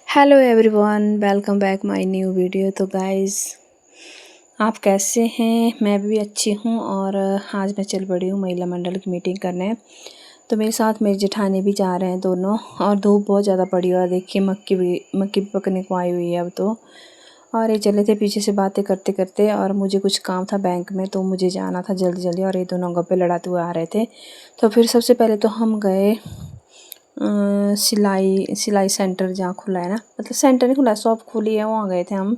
Hello everyone, welcome back my new video. तो guys, आप कैसे हैं? मैं भी अच्छी हूँ। और आज मैं चल पड़ी हूँ महिला मंडल की मीटिंग करने। तो मेरे साथ मेरे जेठानी भी जा रहे हैं दोनों। और धूप बहुत ज़्यादा पड़ी हुई है, देखिए मक्की भी पकने को आई हुई है अब तो। और ये चले थे पीछे से बातें करते करते, और मुझे कुछ काम था बैंक में तो मुझे जाना था जल्दी जल्दी। और ये दोनों गप्पे लड़ाते हुए आ रहे थे। तो फिर सबसे पहले तो हम गए सिलाई सेंटर जहाँ खुला है ना, मतलब सेंटर नहीं खुला, शॉप खुली है, वहाँ गए थे हम।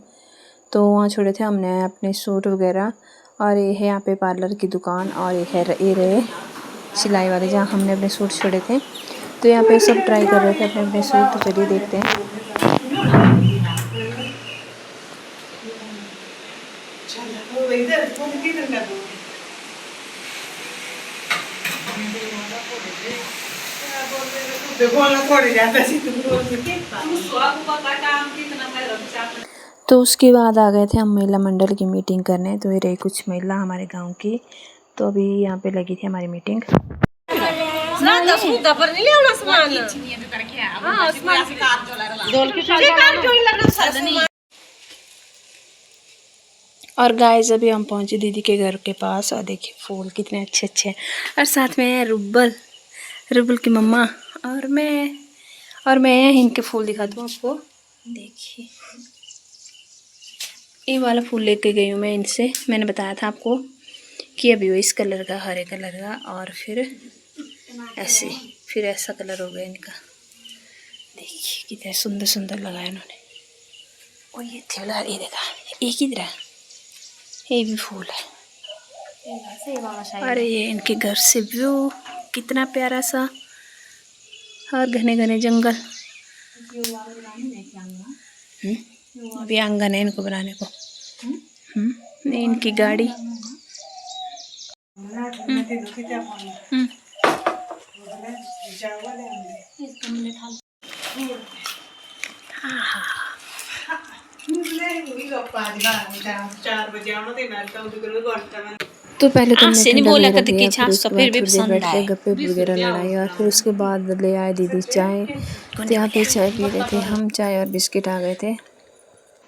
तो वहाँ छोड़े थे हमने अपने सूट वगैरह। और ये है यहाँ पे पार्लर की दुकान, और ये रहे सिलाई वाले जहाँ हमने अपने सूट छोड़े थे। तो यहाँ पे सब ट्राई कर रहे थे अपने अपने सूट। तो चलिए देखते हैं। तो उसके बाद आ गए थे हम महिला मंडल की मीटिंग करने। तो ये रही कुछ महिला हमारे गांव की। तो अभी यहाँ पे लगी थी हमारी मीटिंग। और गाइस, अभी हम पहुंचे दीदी के घर के पास। और देखिए फूल कितने अच्छे अच्छे हैं। और साथ में है रुबल की मम्मा और मैं इनके फूल दिखा दूँ आपको। देखिए, ये वाला फूल लेके गई हूँ मैं इनसे। मैंने बताया था आपको कि अभी वो इस कलर का, हरे कलर का, और फिर ऐसा कलर हो गया इनका। देखिए कितने सुंदर सुंदर लगाया इन्होंने। और ये थैला, ये देखा, एक ही तरह ये भी फूल है। अरे ये इनके घर से व्यू कितना प्यारा सा, और घने घने जंगल। अभी आंगन है इनको बनाने को। इनकी गाड़ी। तो पहले तो हमने ठंडा वगैरह दिया, फिर उसके बाद थोड़ी देर बैठ के गप्पे वगैरह लड़ाई। और फिर उसके बाद ले आए दीदी चाय। तो यहाँ पे चाय पी रहे थे हम, चाय और बिस्किट आ गए थे।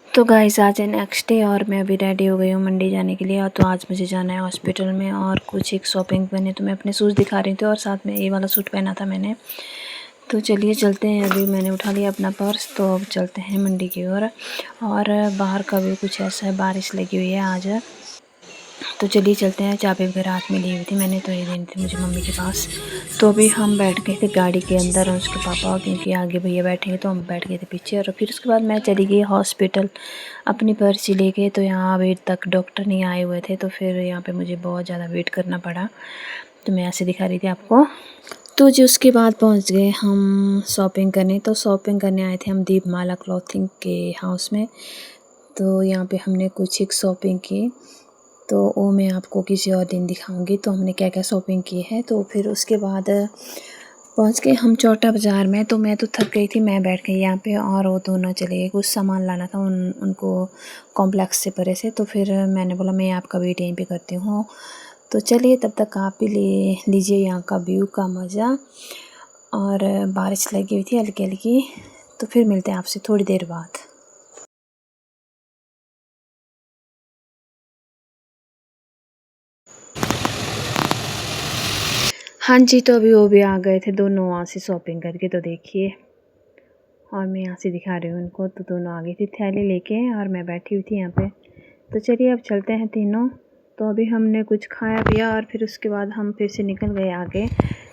तो गाइस, आज है नेक्स्ट डे और मैं अभी रेडी हो गई हूँ मंडी जाने के लिए। और तो आज मुझे जाना है हॉस्पिटल में, और कुछ एक शॉपिंग करने। तो मैं अपने शूज़ दिखा रही थी, और साथ में ये वाला सूट पहना था मैंने। तो चलिए चलते हैं। अभी मैंने उठा लिया अपना पर्स, तो अब चलते हैं मंडी की ओर। और बाहर का भी कुछ ऐसा है, बारिश लगी हुई है आज। तो चलिए चलते हैं। चाबी वगैरह हाथ में ली हुई थी मैंने, तो ये देनी थी मुझे मम्मी के पास। तो अभी हम बैठ गए थे गाड़ी के अंदर, और उसके पापा, क्योंकि आगे भैया बैठेंगे, तो हम बैठ गए थे पीछे। और फिर उसके बाद मैं चली गई हॉस्पिटल अपनी पर्ची लेके। तो यहाँ अभी तक डॉक्टर नहीं आए हुए थे, तो फिर यहाँ पे मुझे बहुत ज़्यादा वेट करना पड़ा। तो मैं ऐसे दिखा रही थी आपको। तो जी उसके बाद पहुँच गए हम शॉपिंग करने। तो शॉपिंग करने आए थे हम दीपमाला क्लॉथिंग के हाउस में। तो यहाँ पे हमने कुछ एक शॉपिंग की, तो वो मैं आपको किसी और दिन दिखाऊंगी। तो हमने क्या क्या शॉपिंग की है। तो फिर उसके बाद पहुंच गए हम चौटा बाज़ार में। तो मैं तो थक गई थी, मैं बैठ गई यहाँ पे, और वो दोनों चले गए, कुछ सामान लाना था उनको कॉम्प्लेक्स से परे से। तो फिर मैंने बोला मैं आपका वेट यहीं पे करती हूँ। तो चलिए, तब तक आप भी ले लीजिए यहाँ का व्यू का मज़ा। और बारिश लगी हुई थी हल्की हल्की। तो फिर मिलते हैं आपसे थोड़ी देर बाद। हाँ जी, तो अभी वो भी आ गए थे दोनों वहाँ से शॉपिंग करके। तो देखिए, और मैं यहाँ से दिखा रही हूँ उनको। तो दोनों आ गई थी थैली लेके, और मैं बैठी हुई थी यहाँ पे। तो चलिए अब चलते हैं तीनों। तो अभी हमने कुछ खाया पिया, और फिर उसके बाद हम फिर से निकल गए आगे।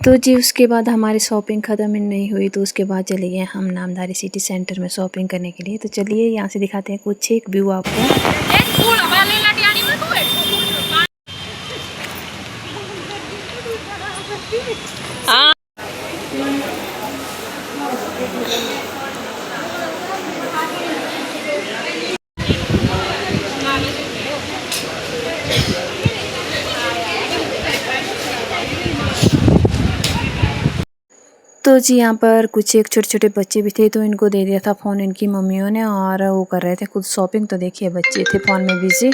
तो जी उसके बाद हमारी शॉपिंग ख़त्म ही नहीं हुई। तो उसके बाद चले गए हम नामधारी सिटी सेंटर में शॉपिंग करने के लिए। तो चलिए यहाँ से दिखाते हैं कुछ एक व्यू आपको। तो जी यहाँ पर कुछ एक छोटे छोटे बच्चे भी थे। तो इनको दे दिया था फ़ोन इनकी मम्मियों ने, और वो कर रहे थे खुद शॉपिंग। तो देखिए बच्चे थे फ़ोन में बिजी।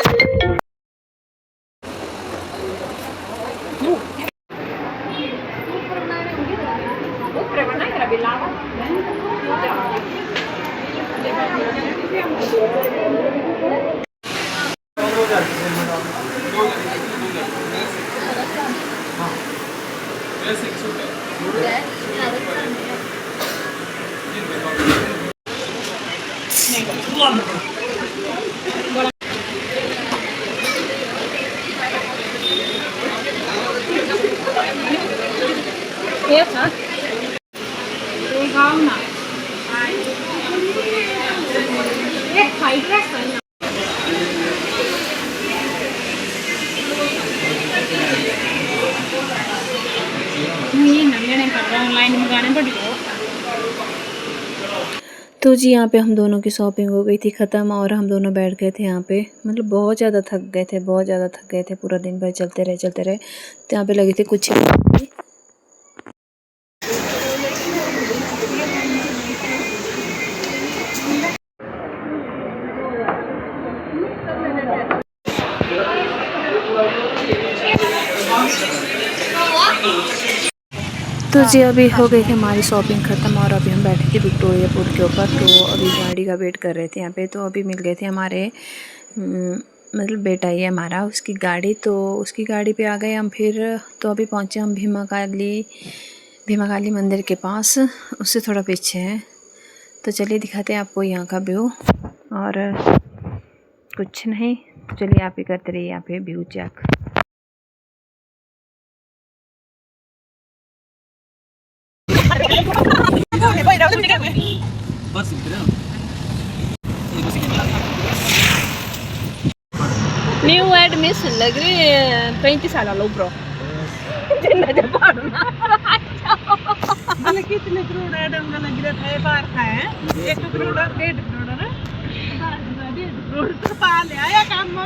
तो जी यहाँ पे हम दोनों की शॉपिंग हो गई थी ख़त्म और हम दोनों बैठ गए थे यहाँ पे। मतलब बहुत ज़्यादा थक गए थे, बहुत ज़्यादा थक गए थे। पूरा दिन भर चलते रहे। तो यहाँ पे लगी थी कुछ तो जी अभी हो गई थी हमारी शॉपिंग ख़त्म और अभी हम बैठे थे विक्टोरिया पुल के ऊपर। तो अभी गाड़ी का वेट कर रहे थे यहाँ पे। तो अभी मिल गए थे हमारे मतलब बेटा ही है हमारा, उसकी गाड़ी। तो उसकी गाड़ी पे आ गए हम फिर। तो अभी पहुँचे हम भीमा काली मंदिर के पास, उससे थोड़ा पीछे है। तो चलिए दिखाते हैं आपको यहाँ का व्यू। और कुछ नहीं, तो चलिए आप ही करते रहिए यहाँ पे व्यू चेक। न्यू एडमिशन लग रही है 35 साल लो ब्रो। कितने करोड़ एडम का लग रहा है पार्क है 1 करोड़ 1.5 करोड़ ना 1.5 करोड़ तो पा ले आया काम।